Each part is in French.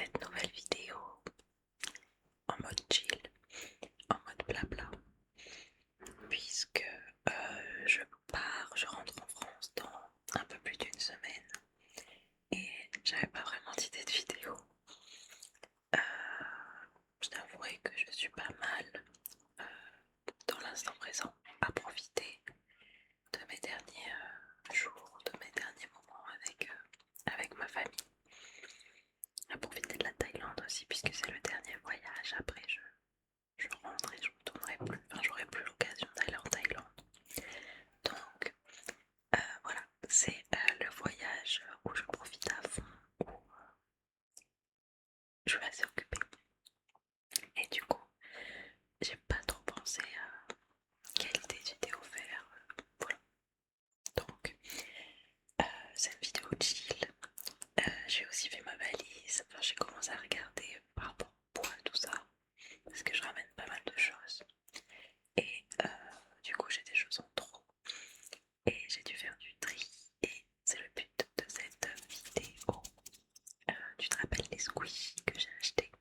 cette nouvelle vidéo en mode chill, en mode blabla, puisque je rentre en France dans un peu plus d'une semaine et j'avais pas vraiment d'idée de vidéo. Euh, je t'avouerai que je suis pas mal euh, dans l'instant présent à profiter de mes derniers jours, de mes derniers moments avec ma famille. À profiter de la Thaïlande aussi puisque c'est le dernier voyage. Après je rentre et je retournerai plus, enfin j'aurai plus l'occasion d'aller en Thaïlande. Donc voilà, c'est le voyage où je profite à fond, où je suis assez occupée. Et du coup, j'ai pas trop pensé à quelle idée de vidéo faire. Voilà. Donc, cette vidéo chill. J'ai aussi fait ma valise. Enfin, j'ai commencé à regarder par rapport au poids, tout ça. Parce que je ramène pas mal de choses. Et du coup, j'ai des choses en trop. Et j'ai dû faire du tri. Et c'est le but de cette vidéo. Tu te rappelles les squishies que j'ai achetés?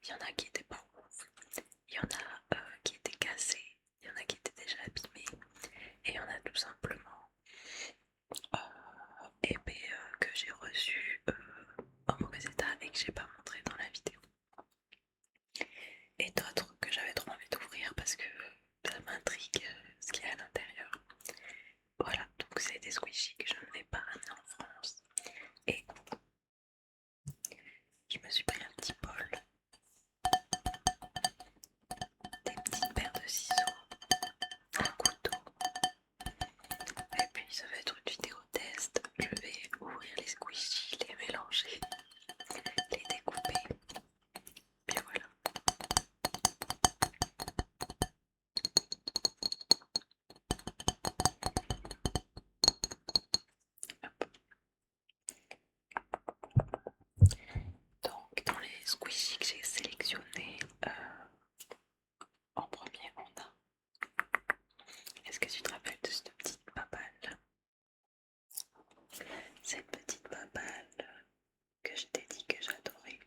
Il y en a qui étaient pas ouf. Il y en a qui étaient cassés. Il y en a qui étaient déjà abîmés. Et il y en a tout simplement que j'ai reçu en mauvais état et que j'ai pas montré dans la vidéo. Et d'autres que j'avais trop envie d'ouvrir parce que ça m'intrigue ce qu'il y a à l'intérieur. Voilà, donc c'est des squishies que je ne vais pas ramener en France. Et je me suis pris un petit bol, des petites paires de ciseaux, un couteau. Et puis ça va être une vidéo test. Je vais ouvrir les squishies, les mélanger, les découper. Puis voilà. Donc dans les squishies que j'ai sélectionnés, en premier on a... Est-ce que tu te rappelles de cette petite papale? Cette petite papale que je t'ai dit que j'adorais.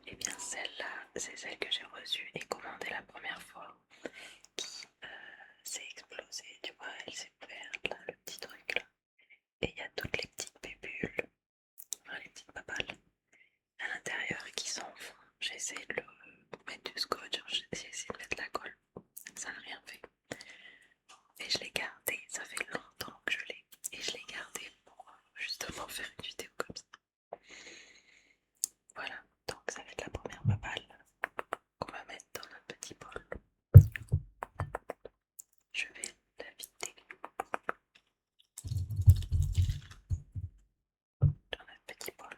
Et bien celle-là, c'est celle que j'ai reçue et commandée la première fois, qui s'est explosée, tu vois, elle s'est ouverte là, le petit truc là. Et il y a toutes les petites pépules, enfin les petites papales à l'intérieur qui s'enfont. J'ai essayé de le mettre du scotch, j'ai essayé de mettre de la colle, ça n'a rien fait. Et je l'ai gardé, ça fait longtemps que je l'ai. Et je l'ai gardé pour justement faire une vidéo comme ça. Voilà, donc ça va être la première papale qu'on va mettre dans notre petit bol. Je vais la vider dans notre petit bol.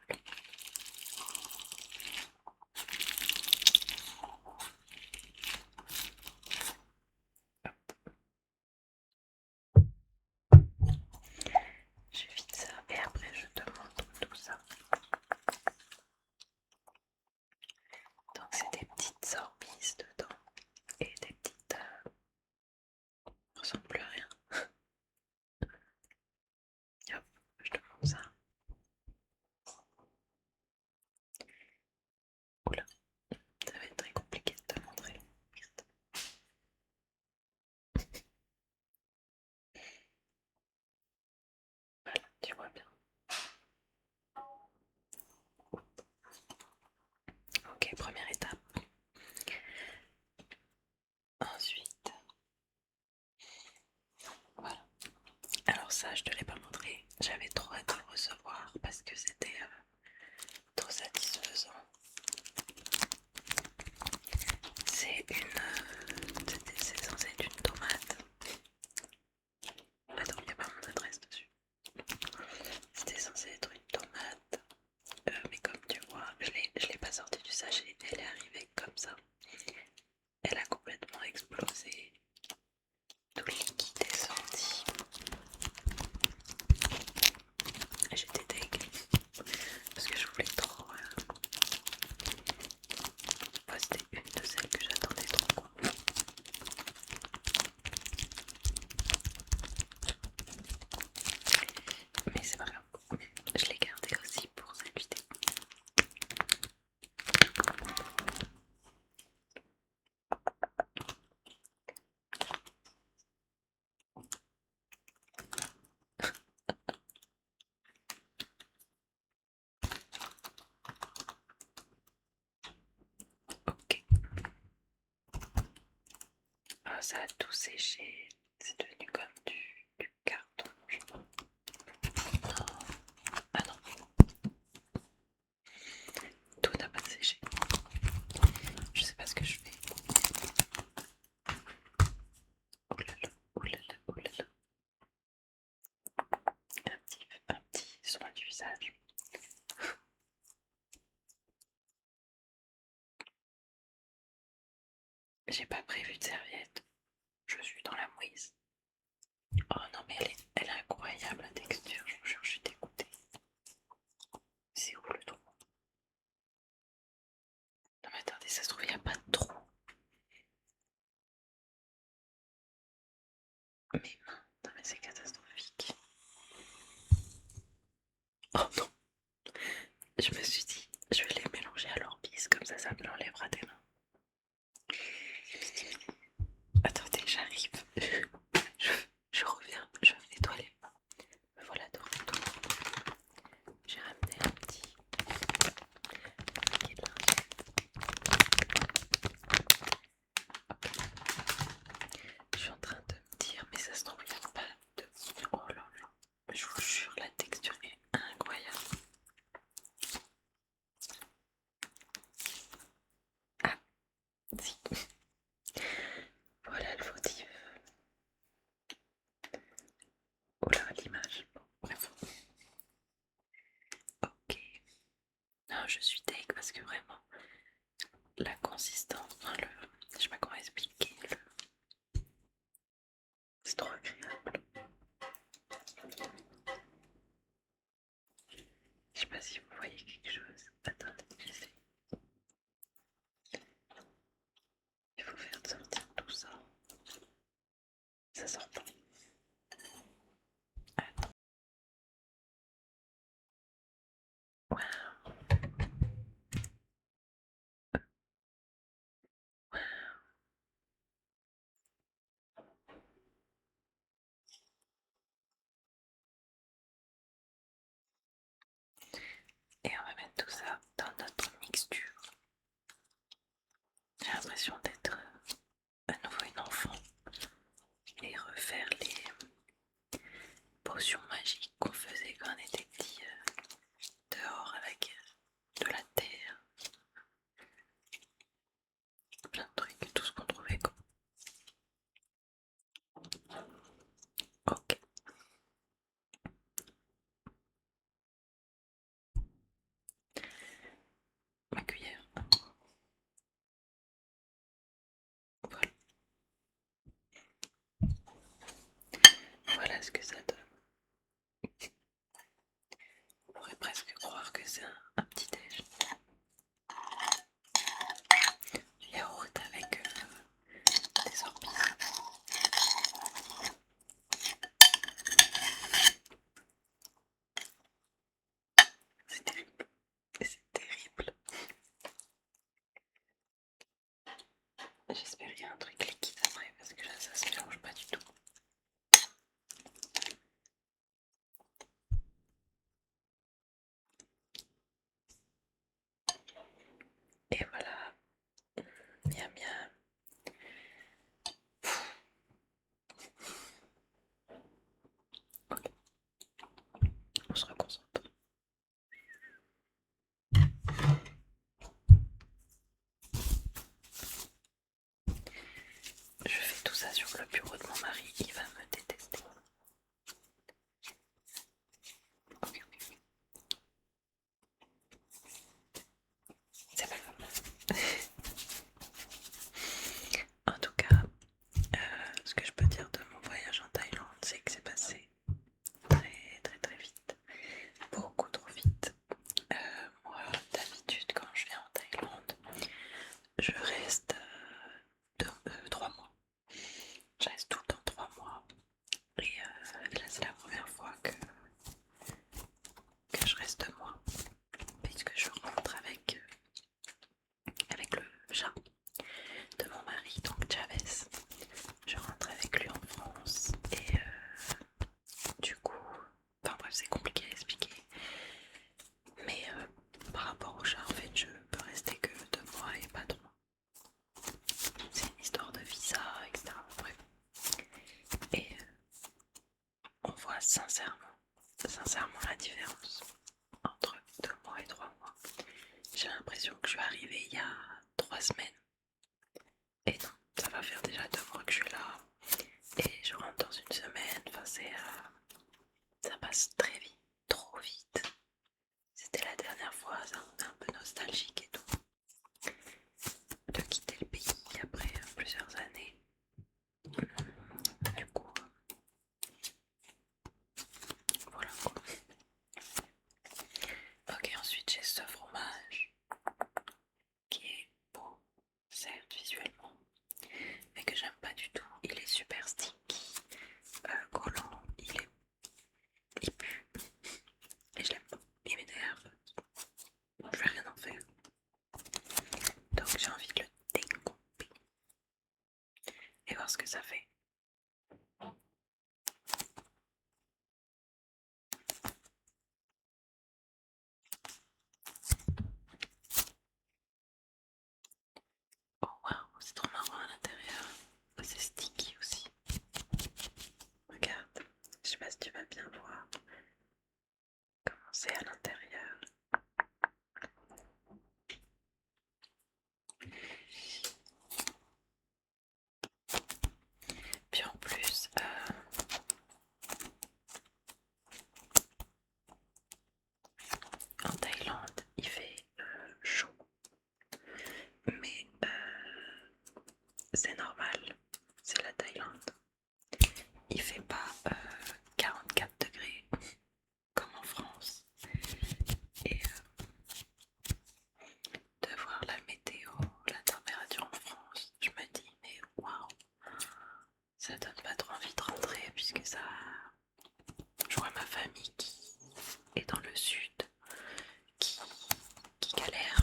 Je vide ça et après je te montre tout ça. Donc c'est des petites sorbises dedans et des petites... ça ressemble plus à rien. Hop, je te montre ça. Oula, ça va être très compliqué de te montrer. Voilà, tu vois bien. Ok, première étape. Ensuite, voilà. Alors ça, je te l'ai pas montré. J'avais trop hâte de le recevoir parce que c'était trop satisfaisant. C'est censé être une tomate. Attends, il n'y a pas mon adresse dessus. C'était censé être une tomate. Mais comme tu vois, je l'ai pas sortie du sachet. Elle est arrivée comme ça. Elle a complètement explosé. Tout le liquide est sorti. J'étais deg. Parce que je voulais trop. C'était une de celles que j'attendais trop, quoi. ça a tout séché. C'est devenu comme du carton. Ah non, tout n'a pas séché. Je sais pas ce que je fais. Oh là là, oh là là, oh là là. Un petit soin du visage. J'ai pas prévu de serviette. Je suis dans la mouise. Oh non, mais elle est incroyable la texture. Je vous jure, je suis dégoûtée. C'est où le trou? Non, mais attendez, ça se trouve, il n'y a pas de trou. Mes mains, non, mais c'est catastrophique. Oh non, je me suis dit, je vais les mélanger à l'orbis, comme ça me l'enlèvera des mains. Attendez, j'arrive. Je reviens, je nettoie les mains. Me voilà de retour. J'ai ramené un petit paquet de linge. Je suis en train de me dire, mais ça se trouve, il n'y a pas de... Oh là là, je vous jure, la texture est incroyable. Ah, si. Voilà le fautif. Oh là, l'image. Bon, bref. Ok. Non, je suis deg parce que vraiment, la consistance, enfin, je sais pas comment expliquer, c'est trop agréable. Je sais pas si vous voyez quelque chose. Attendez, j'essaie. Il faut faire sortir tout ça. Ça sort pas. Attends. Waouh. Et on va mettre tout ça dans notre mixture. J'ai l'impression d'être à nouveau une enfant et refaire les potions magiques qu'on faisait quand on était petit dehors avec de la terre, plein de trucs, tout ce qu'on trouvait quoi. Ok, ma cuillère. Voilà, voilà ce que ça donne. On pourrait presque croire que c'est un petit déj. Yaourt avec des orbies. C'est terrible. C'est terrible. J'espère qu'il y a un truc liquide après parce que là ça se mélange pas du tout. Et voilà. Miam miam. Ok, on se reconcentre. Je fais tout ça sur le bureau de mon mari, il va me détester. Ok, ok. C'est pas grave. En tout cas, ce que je peux dire de mon voyage en Thaïlande, c'est que c'est passé très très très vite. Beaucoup trop vite. Moi, d'habitude, quand je viens en Thaïlande, je reste 3 mois. Je reste tout le temps 3 mois. l'impression que je suis arrivée il y a 3 semaines. Et non, ça va faire déjà 2 mois que je suis là. Et je rentre dans une semaine. Enfin, ça passe très vite, trop vite. C'était la dernière fois, ça me fait un peu nostalgique et tout, de quitter le pays après plusieurs années. Du coup, voilà quoi. Ok, ensuite j'ai ce fromage qui est beau, certes visuellement, mais que j'aime pas du tout. Il est super sticky, collant, il pue et je l'aime pas. Il m'énerve, je vais rien en faire. Donc j'ai envie de le découper et voir ce que ça fait. Oh waouh, c'est trop marrant à l'intérieur. C'est sticky aussi. Regarde, je sais pas si tu vas bien voir comment c'est à l'intérieur. Puis en plus, en Thaïlande, il fait chaud, mais c'est normal, c'est la Thaïlande. Il fait pas 44 degrés comme en France. Et de voir la météo, la température en France, je me dis mais waouh, ça donne pas trop envie de rentrer puisque ça, je vois ma famille qui est dans le sud, qui, qui galère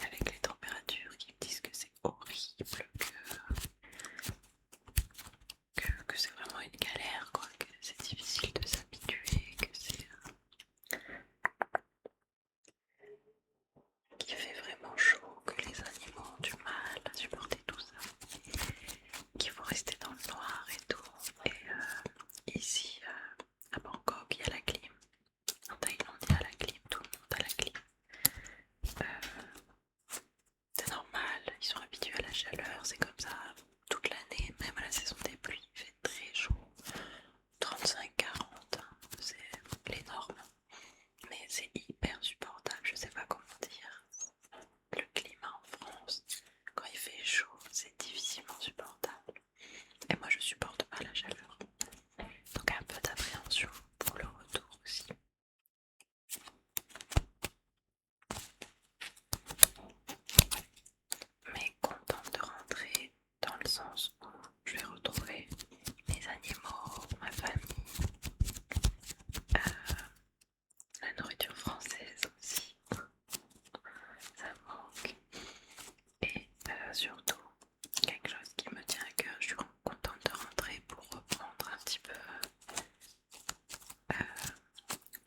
avec les températures, qui me disent que c'est horrible, que c'est vraiment une galère, quoi, que c'est difficile de s'habituer, que c'est qu'il fait vraiment chaud, que les animaux ont du mal à supporter tout ça, qu'il faut rester dans le noir et tout. Et ici, à Bangkok, il y a la clim. En Thaïlande, il y a la clim, tout le monde a la clim. C'est normal, ils sont habitués à la chaleur, c'est comme ça toute l'année, même à la saison des pluies, il fait très chaud. 35-40, c'est les normes. Mais c'est hyper supportable, je sais pas comment dire. Le climat en France, quand il fait chaud, c'est difficilement supportable. Et moi je supporte pas la chaleur. Donc un peu d'appréhension pour le retour aussi. Mais contente de rentrer dans le sens où je vais retrouver mes animaux, ma famille, la nourriture française aussi, ça manque. Et surtout, quelque chose qui me tient à cœur, je suis contente de rentrer pour reprendre un petit peu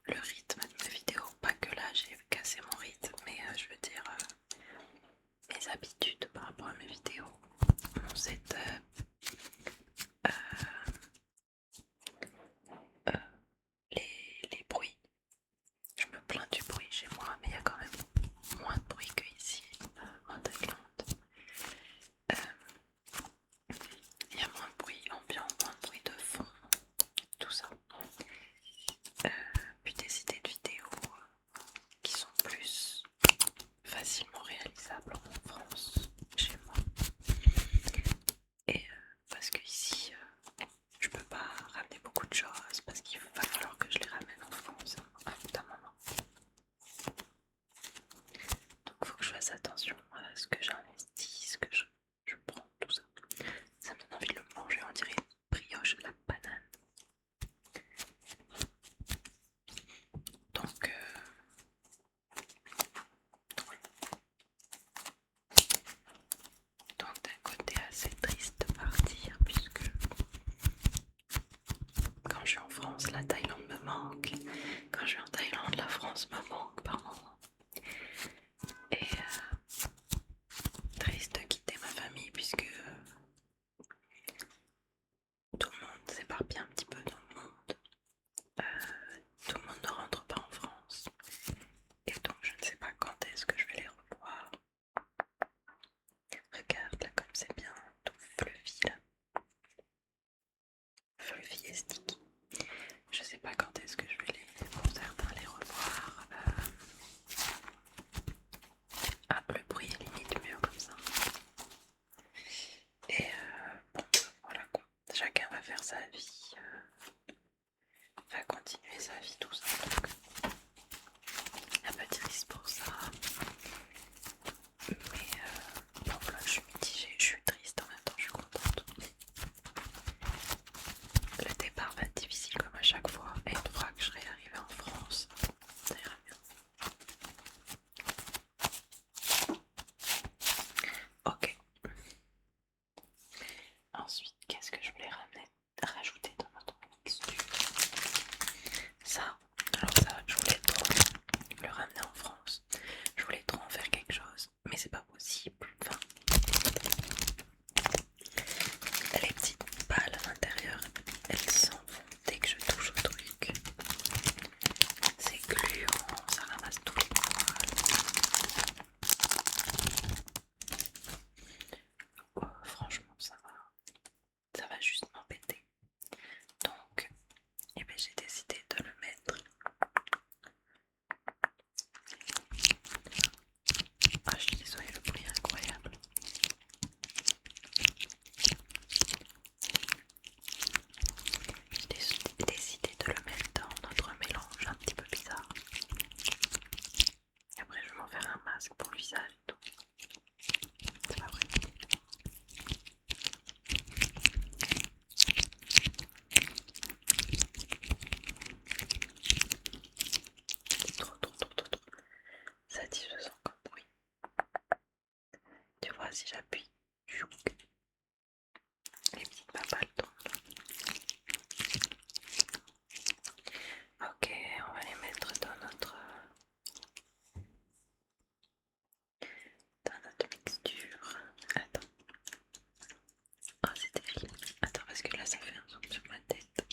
le rythme de mes vidéos. Pas que là j'ai cassé mon rythme, mais je veux dire mes habitudes par rapport à mes vidéos, mon setup, les bruits. Je me plains du bruit chez moi, mais il y a quand même moins de bruit qu'ici en Thaïlande. Il y a moins de bruit ambiant, moins de bruit de fond, tout ça. Puis des idées de vidéos qui sont plus facilement réalisables en France, chez moi. Et parce que ici, je peux pas ramener beaucoup de choses parce qu'il va falloir que je les ramène en France à bout d'un moment. Donc il faut que je fasse attention à ce que j'investis, ce que je prends, tout ça. Ça me donne envie de le manger, on dirait une brioche à la banane. Donc, donc d'un côté assez triste de partir puisque quand je suis en France, la Thaïlande me manque. Quand je suis en Thaïlande, la France me manque par moment. Et masque pour le visage et tout. C'est pas vrai. C'est trop satisfaisant comme bruit. Tu vois, si j'appuie, les petites papales tombent. Ok, on va les mettre dans notre mixture. Attends. Oh, c'est terrible. Attends, parce que là, ça fait un zoom sur ma tête.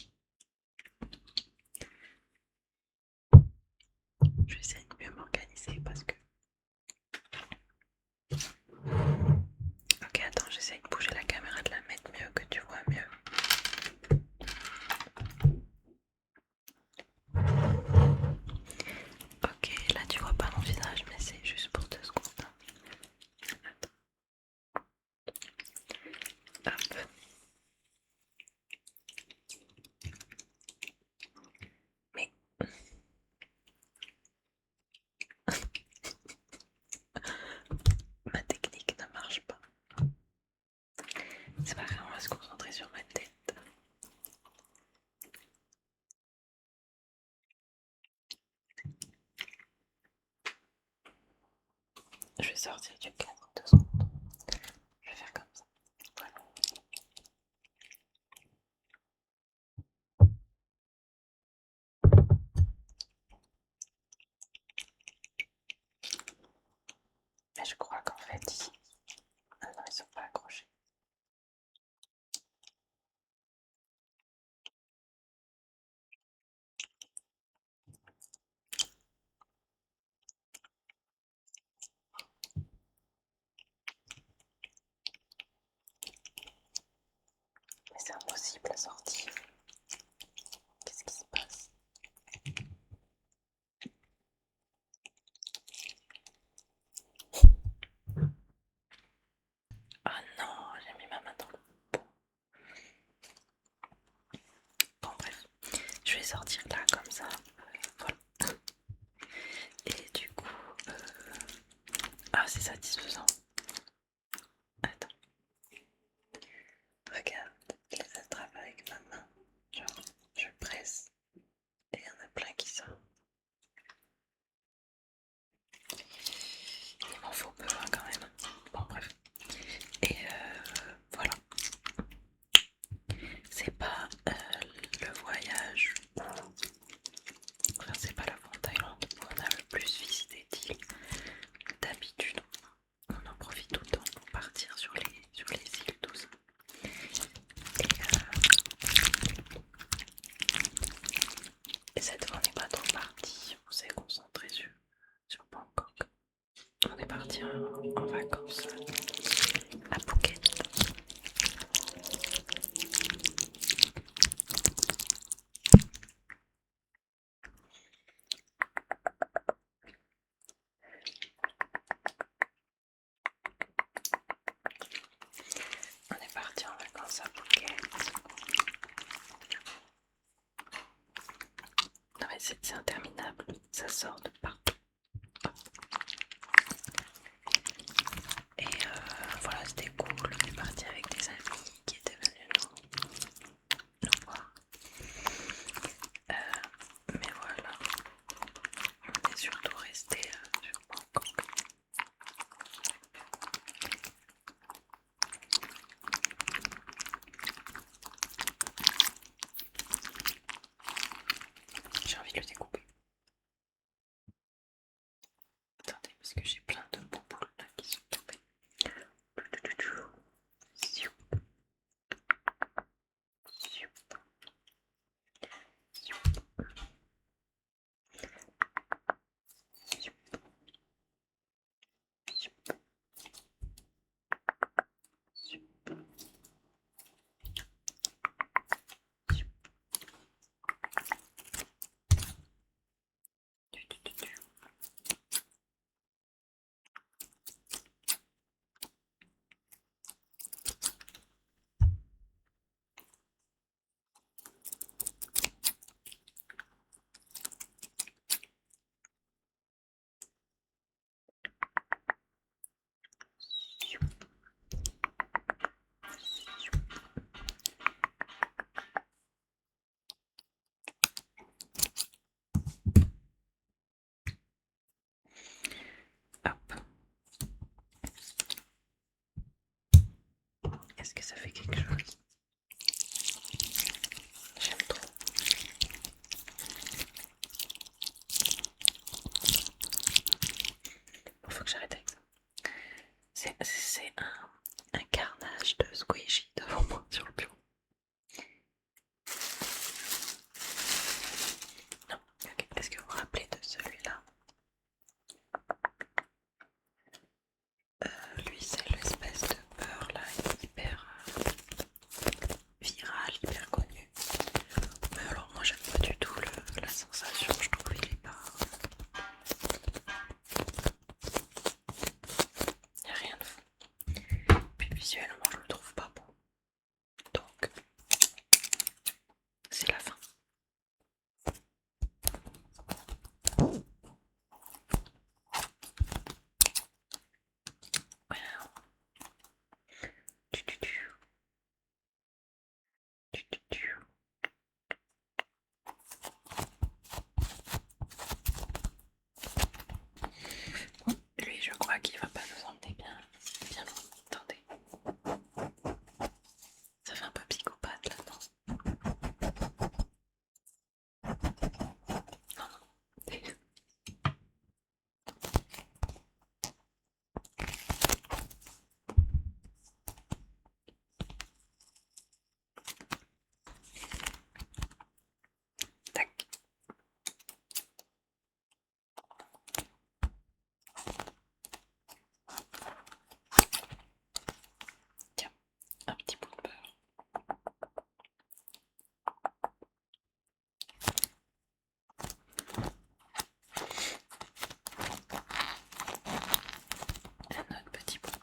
Je vais essayer de mieux m'organiser parce que... Ok, attends, j'essaie de bouger la caméra, de la mettre mieux, que tu vois mieux. Ok, là tu vois pas mon visage, mais c'est juste pour 2 secondes. Attends. Hop. Mais... ma technique ne marche pas. C'est pas grave, on va se concentrer sur ma tête. Je vais sortir du cadre 2 secondes. Je vais faire comme ça. Voilà. Mais je crois qu'en fait, ici... Ah non, ils sont pas accrochés. Mais c'est impossible à sortir. Qu'est-ce qui se passe? Ah non, j'ai mis ma main dans le pot. Bon bref, je vais sortir là comme ça. Voilà. Et du coup... Ah, c'est satisfaisant. Attends. Regarde, je les attrape avec ma main. Genre, je presse. Et il y en a plein qui sortent. Il m'en faut peu hein, quand même. Bon bref. Et voilà. C'est pas le voyage où... Enfin c'est pas la fois en Thaïlande où on a le plus visité d'îles. D'habitude on en profite tout le temps pour partir sur les îles, tout ça. Et cette fois on n'est pas trop parti. On s'est concentré sur Bangkok. On est parti en vacances à Phuket. On est parti en vacances à Phuket. Non mais c'est interminable, ça sort de partout. Et voilà, c'était cool. On est parti avec des amis qui étaient venus nous voir. Mais voilà, on est surtout resté sur Bangkok. J'ai envie de le découper. Attendez, parce que j'ai plein de bouboules là qui sont tombées. Ziou, ziou, ziou, ziou, ziou, ziou, ziou. que j'arrête avec ça. C'est un carnage de squishy devant moi sur le bureau. Non, ok. Est-ce que vous vous rappelez de celui-là? Lui, c'est l'espèce de beurre là, hyper viral, hyper connu. Mais alors, moi, j'aime pas du tout la sensation. Je trouve qu'il est pas. Y a rien de fou. Puis visuellement, je le trouve pas bon. Donc, c'est la fin. Wow. Tu, tu, tu. Tu, tu, tu. Lui, je crois qu'il va pas nous emmener bien loin. Attendez. Ça fait un peu psychopathe là, non? Non, non. Tac. Tiens, un petit bout de beurre. Un autre petit bout de beurre.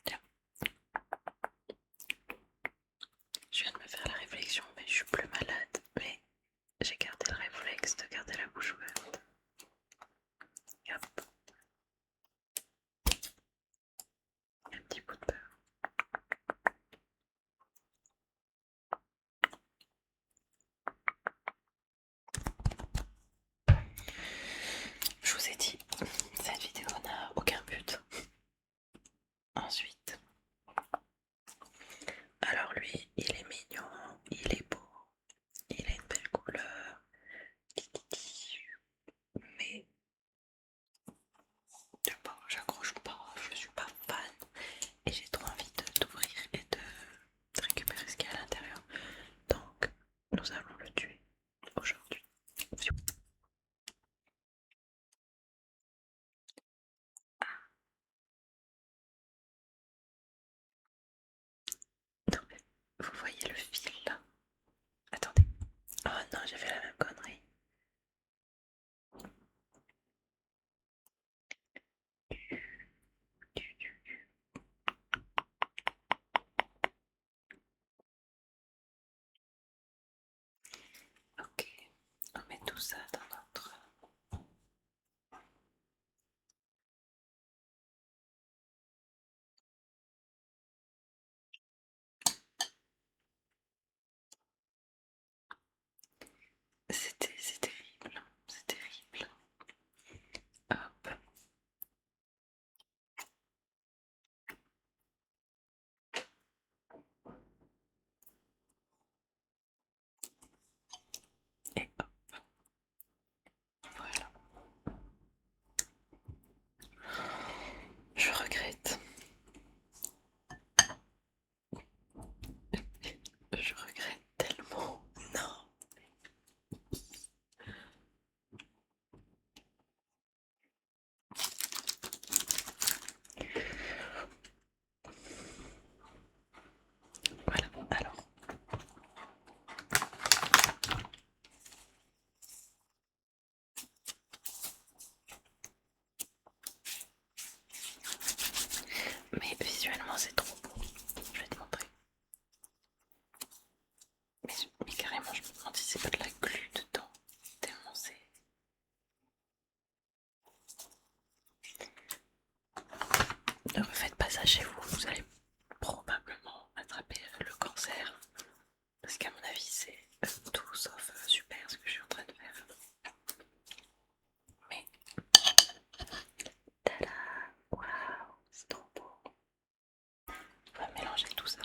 Tiens. Je viens de me faire la réflexion, mais je suis plus malade. Mais j'ai gardé le réflexe de garder la bouche ouverte. Hop. Un petit bout de beurre. Je vous ai dit, cette vidéo n'a aucun but. Ensuite, alors lui, il est mignon, il est beau, il a une belle couleur, mais j'accroche pas, je suis pas fan et j'ai trop envie d'ouvrir et de récupérer ce qu'il y a à l'intérieur. Donc, nous allons le tuer aujourd'hui. Non mais, vous voyez le fil là? Attendez. Oh non, j'ai fait la même connerie. Ok, on met tout ça dans notre... C'est terrible, c'est terrible. Hop. Et hop, voilà. Je regrette. Je regrette tellement. Non. Voilà, alors. Mais visuellement, c'est trop beau. Je vais te montrer. Mais carrément, je me demande si c'est pas de la glu dedans. Tellement c'est... Ne refaites pas ça chez vous, vous allez probablement attraper le cancer. Parce qu'à mon avis, c'est tout sauf super ce que je suis en train de faire. Mais... Tada! Waouh! C'est trop beau. On va mélanger tout ça.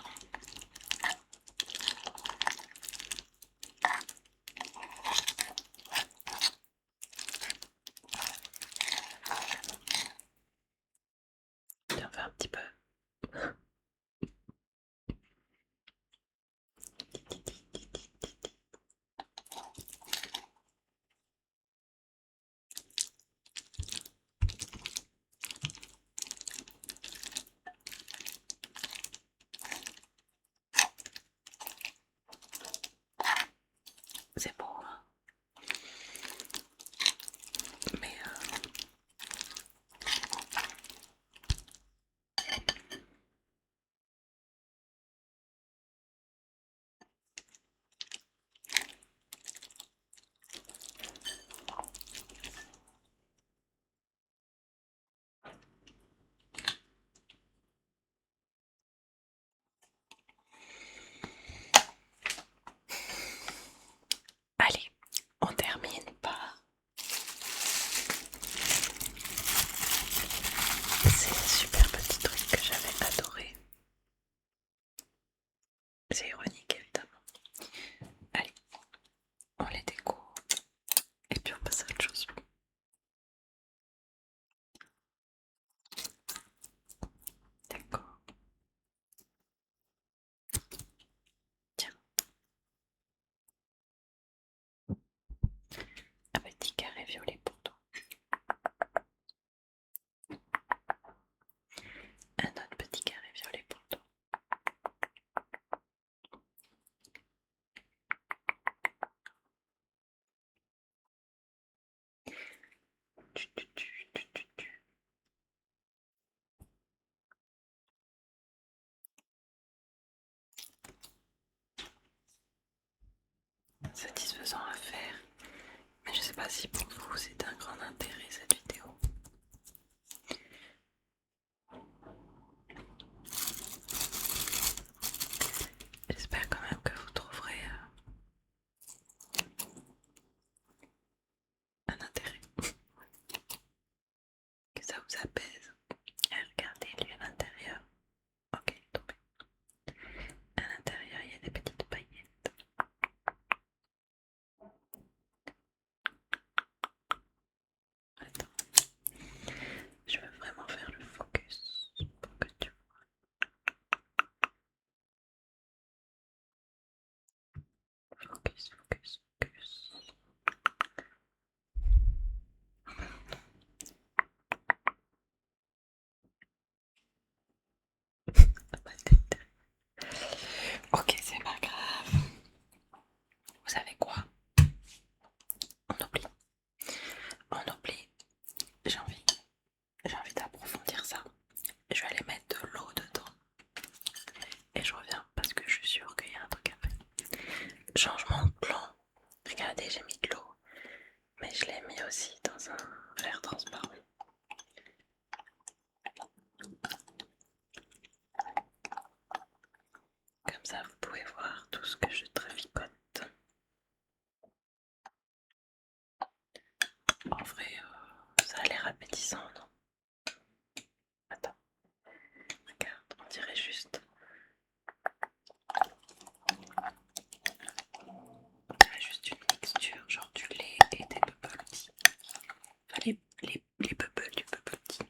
vous apaise. Et regardez lui à l'intérieur. Ok, tombé. À l'intérieur, il y a des petites paillettes. Attends, je veux vraiment faire le focus pour que tu vois. Focus, focus, focus. Ma tête. Ok, c'est pas grave. Vous savez quoi? On oublie. On oublie. J'ai envie d'approfondir ça. Je vais aller mettre de l'eau dedans. Et je reviens parce que je suis sûre qu'il y a un truc à faire. Changement de plan. Regardez, j'ai mis de l'eau. Mais je l'ai mis aussi dans un verre transparent. Comme ça, vous pouvez voir tout ce que je traficote. En vrai, ça a l'air appétissant, non? Attends, regarde, on dirait juste. On dirait juste une mixture, genre du lait et des bubble tea. Enfin, les bubbles du bubble tea.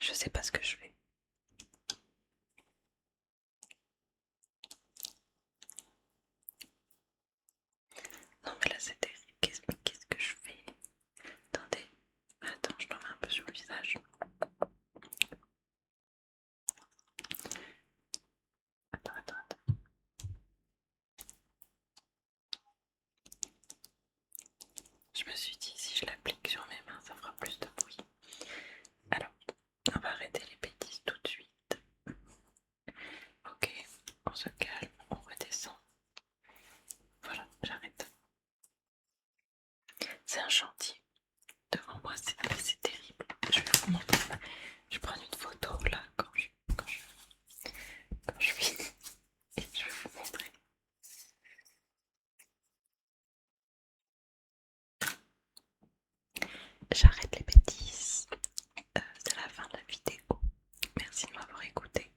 Je sais pas ce que je fais. Non mais là c'est terrible. Qu'est-ce que je fais? Attendez. Attends, je t'en mets un peu sur le visage. Attends. Je me suis dit si je l'applique sur mes mains ça fera plus de bruit. Alors, on va arrêter les bêtises tout de suite. Ok, on se calme, on redescend. Voilà, j'arrête. C'est un chantier. Devant moi, c'est terrible. Je vais vous montrer. Je vais prendre une photo là quand je finis et je vais vous montrer. J'arrête les bêtises. C'est la fin de la vidéo. Merci de m'avoir écouté.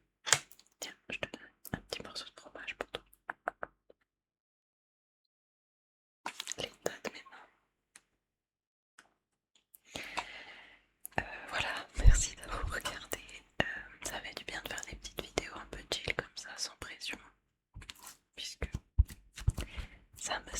Tiens, je te donne un petit morceau de fromage pour toi. L'état de mes mains. Voilà, merci d'avoir regardé. Ça fait du bien de faire des petites vidéos un peu chill comme ça, sans pression. Puisque ça me